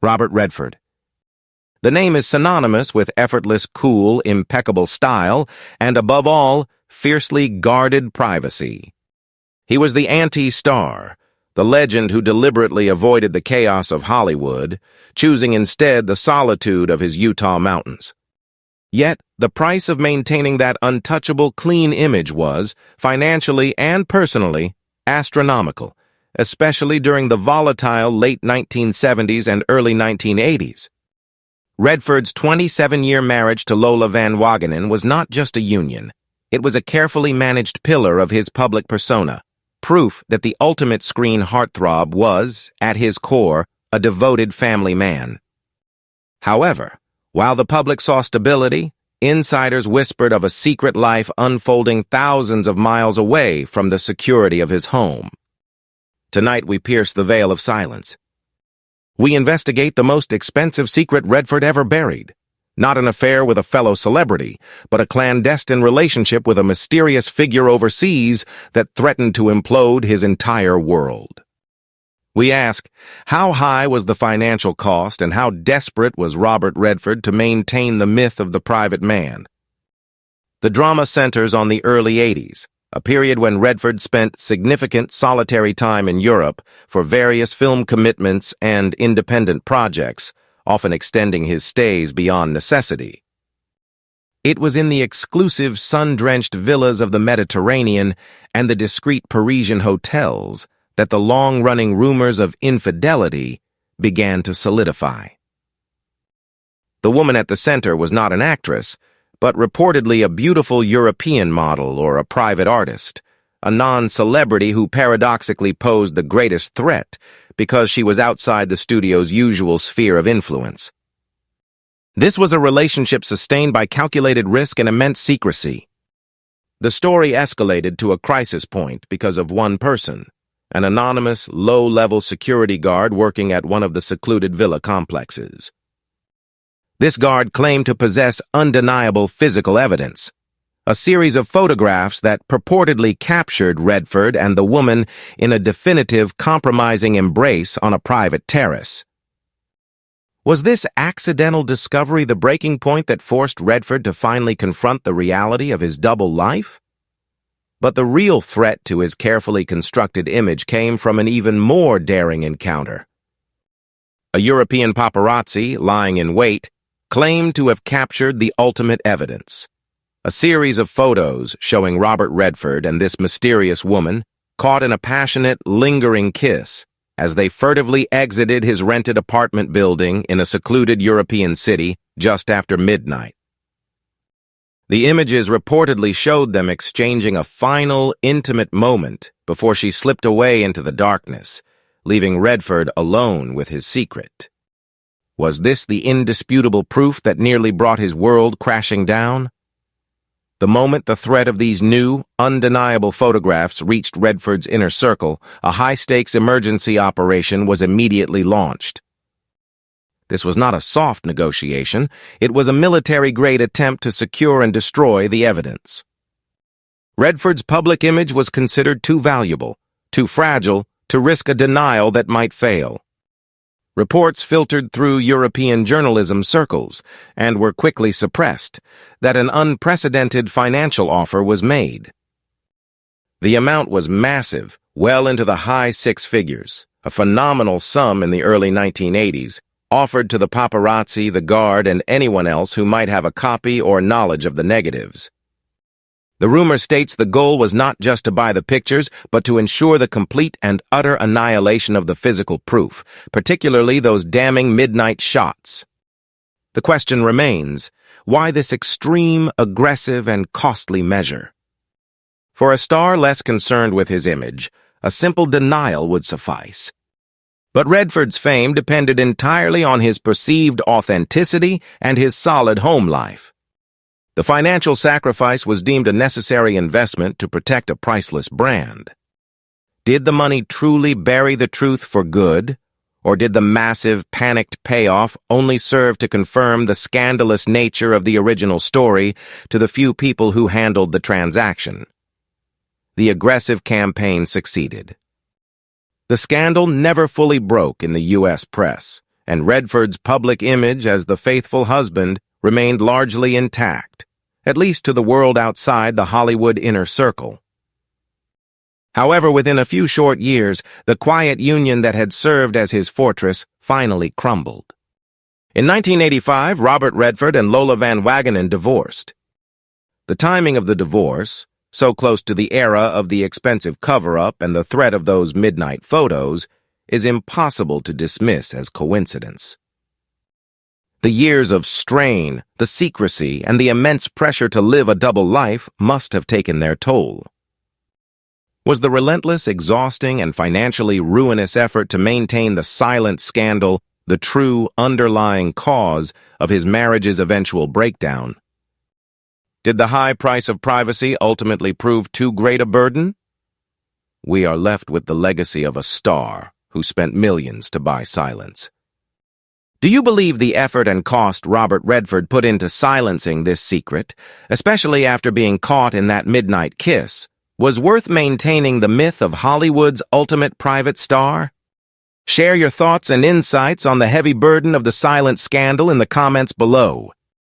Robert Redford. The name is synonymous with effortless, cool, impeccable style, and above all, fiercely guarded privacy. He was the anti-star, the legend who deliberately avoided the chaos of Hollywood, choosing instead the solitude of his Utah mountains. Yet, the price of maintaining that untouchable, clean image was, financially and personally, astronomical, especially during the volatile late 1970s and early 1980s. Redford's 27-year marriage to Lola Van Wagenen was not just a union. It was a carefully managed pillar of his public persona, proof that the ultimate screen heartthrob was, at his core, a devoted family man. However, while the public saw stability, insiders whispered of a secret life unfolding thousands of miles away from the security of his home. Tonight we pierce the veil of silence. We investigate the most expensive secret Redford ever buried. Not an affair with a fellow celebrity, but a clandestine relationship with a mysterious figure overseas that threatened to implode his entire world. We ask, how high was the financial cost and how desperate was Robert Redford to maintain the myth of the private man? The drama centers on the early 80s, a period when Redford spent significant solitary time in Europe for various film commitments and independent projects, often extending his stays beyond necessity. It was in the exclusive sun-drenched villas of the Mediterranean and the discreet Parisian hotels that the long-running rumors of infidelity began to solidify. The woman at the center was not an actress, but reportedly a beautiful European model or a private artist, a non-celebrity who paradoxically posed the greatest threat because she was outside the studio's usual sphere of influence. This was a relationship sustained by calculated risk and immense secrecy. The story escalated to a crisis point because of one person, an anonymous, low-level security guard working at one of the secluded villa complexes. This guard claimed to possess undeniable physical evidence, a series of photographs that purportedly captured Redford and the woman in a definitive, compromising embrace on a private terrace. Was this accidental discovery the breaking point that forced Redford to finally confront the reality of his double life? But the real threat to his carefully constructed image came from an even more daring encounter. A European paparazzi, lying in wait, claimed to have captured the ultimate evidence. A series of photos showing Robert Redford and this mysterious woman caught in a passionate, lingering kiss as they furtively exited his rented apartment building in a secluded European city just after midnight. The images reportedly showed them exchanging a final, intimate moment before she slipped away into the darkness, leaving Redford alone with his secret. Was this the indisputable proof that nearly brought his world crashing down? The moment the threat of these new, undeniable photographs reached Redford's inner circle, a high-stakes emergency operation was immediately launched. This was not a soft negotiation. It was a military-grade attempt to secure and destroy the evidence. Redford's public image was considered too valuable, too fragile, to risk a denial that might fail. Reports filtered through European journalism circles and were quickly suppressed that an unprecedented financial offer was made. The amount was massive, well into the high six figures, a phenomenal sum in the early 1980s, offered to the paparazzi, the guard, and anyone else who might have a copy or knowledge of the negatives. The rumor states the goal was not just to buy the pictures, but to ensure the complete and utter annihilation of the physical proof, particularly those damning midnight shots. The question remains, why this extreme, aggressive, and costly measure? For a star less concerned with his image, a simple denial would suffice. But Redford's fame depended entirely on his perceived authenticity and his solid home life. The financial sacrifice was deemed a necessary investment to protect a priceless brand. Did the money truly bury the truth for good, or did the massive, panicked payoff only serve to confirm the scandalous nature of the original story to the few people who handled the transaction? The aggressive campaign succeeded. The scandal never fully broke in the U.S. press, and Redford's public image as the faithful husband remained largely intact, at least to the world outside the Hollywood inner circle. However, within a few short years, the quiet union that had served as his fortress finally crumbled. In 1985, Robert Redford and Lola Van Wagenen divorced. The timing of the divorce, so close to the era of the expensive cover-up and the threat of those midnight photos, is impossible to dismiss as coincidence. The years of strain, the secrecy, and the immense pressure to live a double life must have taken their toll. Was the relentless, exhausting, and financially ruinous effort to maintain the silent scandal the true underlying cause of his marriage's eventual breakdown? Did the high price of privacy ultimately prove too great a burden? We are left with the legacy of a star who spent millions to buy silence. Do you believe the effort and cost Robert Redford put into silencing this secret, especially after being caught in that midnight kiss, was worth maintaining the myth of Hollywood's ultimate private star? Share your thoughts and insights on the heavy burden of the silent scandal in the comments below.